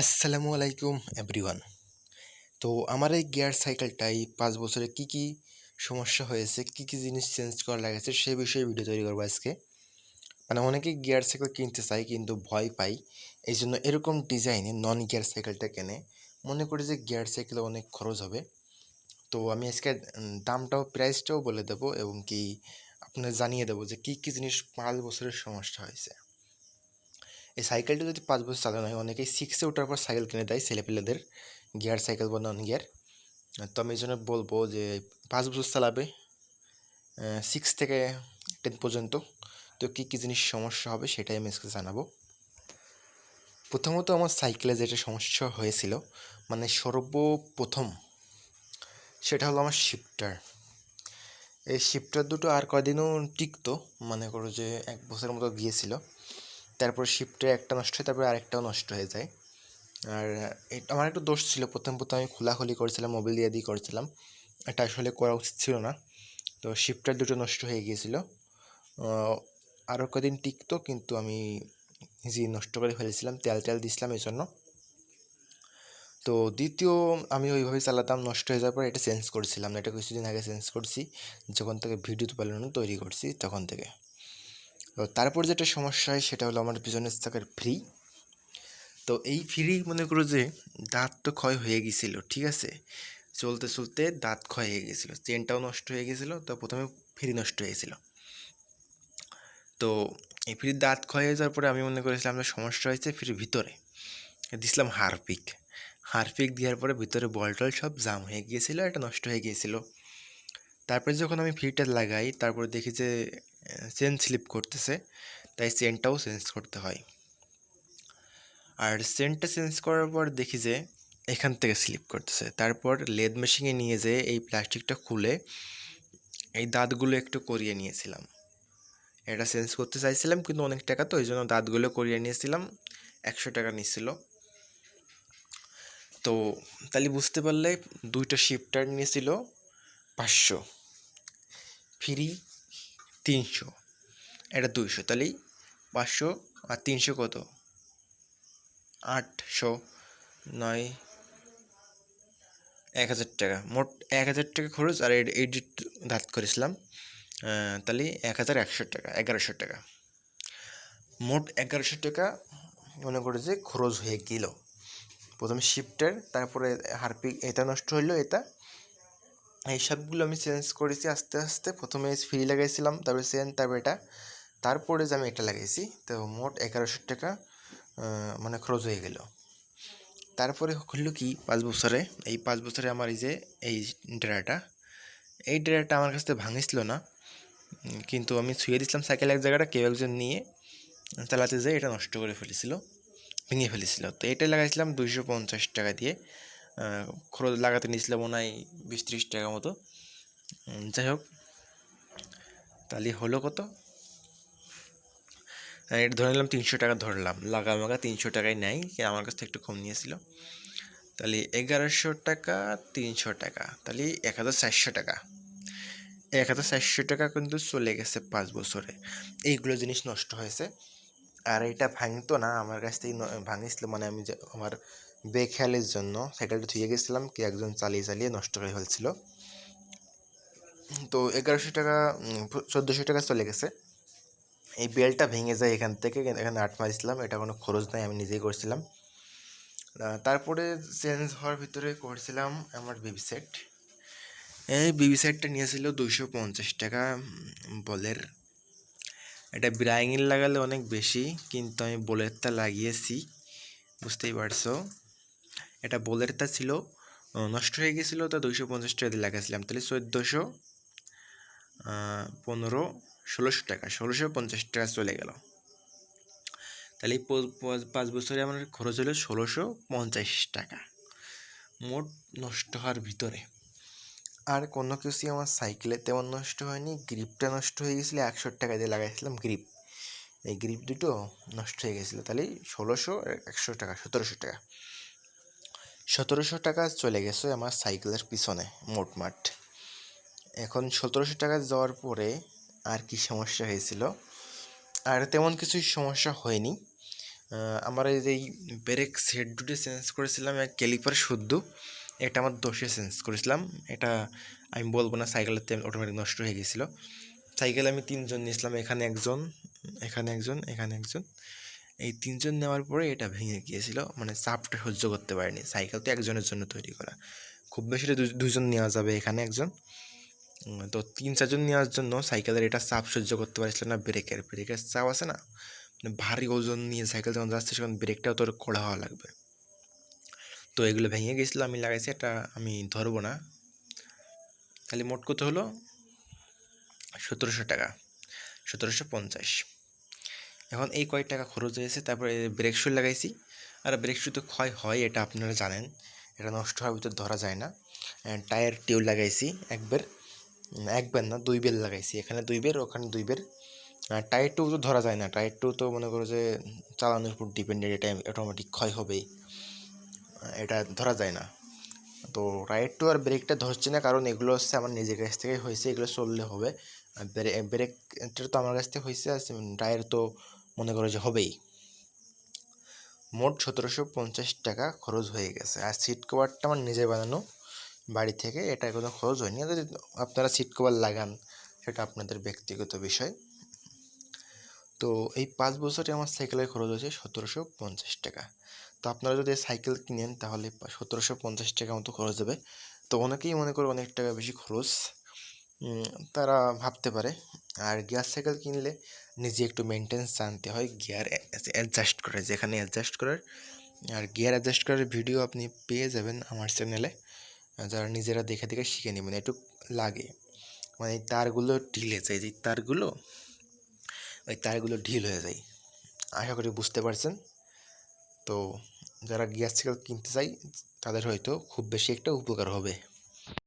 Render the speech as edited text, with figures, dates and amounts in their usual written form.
আসসালামু আলাইকুম এভরিওয়ান। তো আমার এই গিয়ার সাইকেলটাই 5 বছরে কি কি সমস্যা হয়েছে, কি কি জিনিস চেঞ্জ করা লাগেছে সেই বিষয়ে ভিডিও তৈরি করবো আজকে। মানে অনেকেই গিয়ার সাইকেল কিনতে চায় কিন্তু ভয় পাই, এই জন্য এরকম ডিজাইনে নন গিয়ার সাইকেলটা কেনে, মনে করি যে গিয়ার সাইকেলে অনেক খরচ হবে। তো আমি আজকে দামটাও প্রাইসটাও বলে দেবো এবং কি আপনার জানিয়ে দেবো যে কী কী জিনিস 5 বছরের সমস্যা হয়েছে। এই সাইকেলটা যদি 5 বছর চালানো হয়, অনেকেই 6-এ ওঠার পর সাইকেল কিনে দেয় ছেলেপেলেদের, গিয়ার সাইকেল বা নন গিয়ার। তো আমি এই জন্য বলবো যে 5 বছর চালাবে, 6 থেকে 10 পর্যন্ত। তো কী কী জিনিস সমস্যা হবে সেটাই আমি আজকে জানাবো। প্রথমত আমার সাইকেলে যেটা সমস্যা হয়েছিল, মানে সর্বপ্রথম, সেটা হলো আমার শিফটার। এই শিফটার দুটো আর কদিনও টিকতো, মনে করো যে 1 বছরের মতো গিয়েছিল। তারপর শিফটে একটা নষ্ট হয়, তারপরে আরেকটাও নষ্ট হয়ে যায়। আর এটা আমার একটু দোষ ছিল, প্রথম আমি খোলাখুলি করেছিলাম, মোবিল দিয়ে করেছিলাম, এটা আসলে করা উচিত ছিল না। তো শিফটার দুটো নষ্ট হয়ে গিয়েছিল। আরও কদিন টিকতো কিন্তু আমি নিজেই নষ্ট করে ফেলেছিলাম, তেল তেল দিয়েছিলাম এই জন্য। তো দ্বিতীয়, আমি ওইভাবেই চালাতাম, নষ্ট হয়ে যাওয়ার পর এটা চেঞ্জ করেছিলাম না, এটা কিছুদিন আগে চেঞ্জ করছি, যখন থেকে ভিডিও বানানো তৈরি করছি তখন থেকে। তো তারপর যেটা সমস্যা হয় সেটা হলো আমার পিছনের চাকার ফ্রি। তো এই ফ্রি মনে করো যে দাঁত তো ক্ষয় হয়ে গিয়েছিলো, ঠিক আছে, চলতে চলতে দাঁত ক্ষয় হয়ে গেছিলো, চেনটাও নষ্ট হয়ে গেছিলো। তো প্রথমে ফ্রি নষ্ট হয়েছিল। তো এই ফ্রির দাঁত ক্ষয় হয়ে যাওয়ার পরে আমি মনে করেছিলাম যে সমস্যা হয়েছে ফ্রির ভিতরে, দিছিলাম হারপিক। হারপিক দেওয়ার পরে ভিতরে বল টল সব জাম হয়ে গিয়েছিলো, এটা নষ্ট হয়ে গিয়েছিলো। তারপরে যখন আমি ফ্রিটা লাগাই, তারপরে দেখি যে চেন স্লিপ করতেছে, তাই চেনটাও চেঞ্জ করতে হয়। আর চেনটা চেঞ্জ করার পর দেখি যে এখান থেকে স্লিপ করতেছে। তারপর লেদ মেশিনে নিয়ে যেয়ে এই প্লাস্টিকটা খুলে এই দাঁতগুলো একটু করিয়ে নিয়েছিলাম। এটা চেঞ্জ করতে চাইছিলাম কিন্তু অনেক টাকা, তো ওই জন্য দাঁতগুলো করিয়ে নিয়েছিলাম, 100 টাকা নিচ্ছিল। তো তাহলে বুঝতে পারলে দুইটা শিফটার নিয়েছিল 500, ফ্রি 300, এটা 200, তাহলেই 500 আর 300 কত, 800, 9, 1000 টাকা, মোট 1000 টাকা খরচ। আর এডিট দাঁত করেছিলাম, তাহলে 1100 টাকা, 1100 টাকা, মোট 1100 টাকা মনে করে যে খরচ হয়ে গেল। প্রথমে শিফটার, তারপরে হারপিক, এটা নষ্ট হইলো, এটা, এই সবগুলো আমি চেঞ্জ করেছি আস্তে আস্তে। প্রথমে ফ্রি লাগাইছিলাম, তারপরে চেন, তারপরে এটা, তারপরে যে আমি এটা লাগাইছি। তো মোট 1100 টাকা মানে খরচ হয়ে গেল। তারপরে হলো কি, 5 বছরে, এই 5 বছরে আমার এই যে এই ড্রাটা, এই ড্রাটা আমার কাছ থেকে ভাঙিছিল না, কিন্তু আমি ছুঁয়ে দিয়েছিলাম সাইকেল এক জায়গাটা, কেউ একজন নিয়ে চালাতে যেয়ে এটা নষ্ট করে ফেলেছিল, ভেঙে ফেলেছিল। তো এটা লাগাইছিলাম 250 টাকা দিয়ে, খরচ লাগাতে নিয়েছিলাম মনে হয় 20-30 টাকা মতো। যাই হোক, তাহলে হলো কত, এটা ধরে নিলাম 300 টাকা ধরলাম, লাগামাগা 300 টাকায় নেয়, আমার কাছ থেকে একটু কম নিয়েছিল। তাহলে 1100 টাকা, 300 টাকা, তাহলে 1400 টাকা। 1400 টাকা কিন্তু চলে গেছে 5 বছরে, এইগুলো জিনিস নষ্ট হয়েছে। আর এটা ভাঙতো না, আমার কাছ থেকে ভাঙিছিল, মানে আমি যে আমার বেখেয়ালের জন্য সাইকেলটা ধুয়ে গেছিলাম, কি একজন চালিয়ে চালিয়ে নষ্ট করে ফেলছিল। তো 1100 টাকা, 1400 টাকা চলে গেছে। এই বেলটা ভেঙে যায় এখান থেকে, এখানে আট মারিছিলাম, এটা কোনো খরচ নাই, আমি নিজেই করছিলাম। তারপরে চেঞ্জ হওয়ার ভিতরে করছিলাম আমার বেবি সেট। এই বেবি সেটটা নিয়েছিল 250 টাকা বলের। এটা ব্রাইঙের লাগালে অনেক বেশি, কিন্তু আমি বোলেরটা লাগিয়েছি, বুঝতেই পারছো। এটা বোলেরটা ছিল, নষ্ট হয়ে গেছিলো, তা 250 টাকা দিয়ে লাগাইছিলাম, তাহলে 1400, 15, 1600 টাকা, 1650 টাকা চলে গেল। তাহলে এই 5 বছরে আমার খরচ হলো 1650 টাকা মোট নষ্ট হওয়ার ভিতরে। আর কোনো কিছুই আমার সাইকেলে তেমন নষ্ট হয়নি। গ্রিপটা নষ্ট হয়ে গেছিলো, 100 টাকা দিয়ে লাগাইছিলাম গ্রিপ, এই গ্রিপ দুটো নষ্ট হয়ে গেছিলো। তাহলে 1600 আর 100 টাকা, 1700 টাকা, 1700 টাকা চলে গেছে আমার সাইকেলের পিছনে মোটমাট। এখন 1700 টাকা যাওয়ার পরে আর কি সমস্যা হয়েছিল, আর তেমন কিছুই সমস্যা হয়নি। আমার এই যে ব্রেক সেট দুটি চেঞ্জ করেছিলাম ক্যালিপার শুদ্ধ, এটা আমার দোষে চেঞ্জ করেছিলাম। এটা আমি বলবো না, সাইকেলের তেল অটোমেটিক নষ্ট হয়ে গেছিলো। সাইকেল আমি 3 জন নিয়েছিলাম, এখানে একজন, এখানে একজন, এখানে একজন, এই 3 জন নেওয়ার পরে এটা ভেঙে গিয়েছিল, মানে চাপটা সহ্য করতে পারেনি। সাইকেল তো একজনের জন্য তৈরি করা, খুব বেশি দুজন নেওয়া যাবে, এখানে একজন। তো 3-4 জন নেওয়ার জন্য সাইকেলের এটা চাপ সহ্য করতে পারছিল না। ব্রেকের চাপ আছে না, মানে ভারী ওজন নিয়ে সাইকেল যখন যাচ্ছে সেখানে ব্রেকটাও তোর কড়া হওয়া লাগবে। তো এগুলো ভেঙে গেছিলো, আমি লাগাইছি, এটা আমি ধরবো না। তাহলে মোট কত হলো? 1700 টাকা, 1750। এখন এই কয়েক টাকা খরচ হয়েছে, তারপরে ব্রেক শ্যু লাগাইছি। আর ব্রেক শ্যু তো ক্ষয় হয়, এটা আপনারা জানেন, এটা নষ্ট হওয়ার ভিতর ধরা যায় না। টায়ার টিউব লাগাইছি একবার না 2 বেল লাগাইছি, এখানে 2 বেল, ওখানে 2 বেল। টায়ার টিউব তো ধরা যায় না, টায়ার টিউব তো মনে করো যে চালানোর উপর ডিপেন্ডেন্ট, এটা অটোমেটিক ক্ষয় হবেই, এটা ধরা যায় না। তো টায়ার টিউব আর ব্রেকটা ধরছি না, কারণ এগুলো হচ্ছে আমার নিজের কাছ থেকে হয়েছে, এগুলো চললে হবে। আর ব্রেকটা তো আমার কাছ থেকে হয়েছে, আর টায়ার তো মনে করো যে হবেই। মোট 1750 টাকা খরচ হয়ে গেছে। আর সিট কভারটা আমার নিজে বানানো বাড়ি থেকে, এটা কোনো খরচ হয়নি। যদি আপনারা সিট কভার লাগান সেটা আপনাদের ব্যক্তিগত বিষয়। তো এই 5 বছরে আমার সাইকেলের খরচ হয়েছে 1750 টাকা। তো আপনারা যদি সাইকেল কিনেন তাহলে 1750 টাকা মতো খরচ হবে। তো অনেকেই মনে করে অনেক টাকা বেশি খরচ, তারা ভাবতে পারে। আর গিয়ার সাইকেল কিনলে নিজে একটু মেনটেন্স জানতে হয়, গিয়ার অ্যাডজাস্ট করার, যেখানে অ্যাডজাস্ট করার, আর গিয়ার অ্যাডজাস্ট করার ভিডিও আপনি পেয়ে যাবেন আমার চ্যানেলে, যারা নিজেরা দেখে দেখে শিখে নেবেন। একটু লাগে, মানে এই তারগুলো ঢিল হয়ে যায়, যে তারগুলো, ওই তারগুলো ঢিল হয়ে যায়। আশা করি বুঝতে পারছেন। তো যারা গিয়ার সাইকেল কিনতে চাই তাদের হয়তো খুব বেশি একটা উপকার হবে।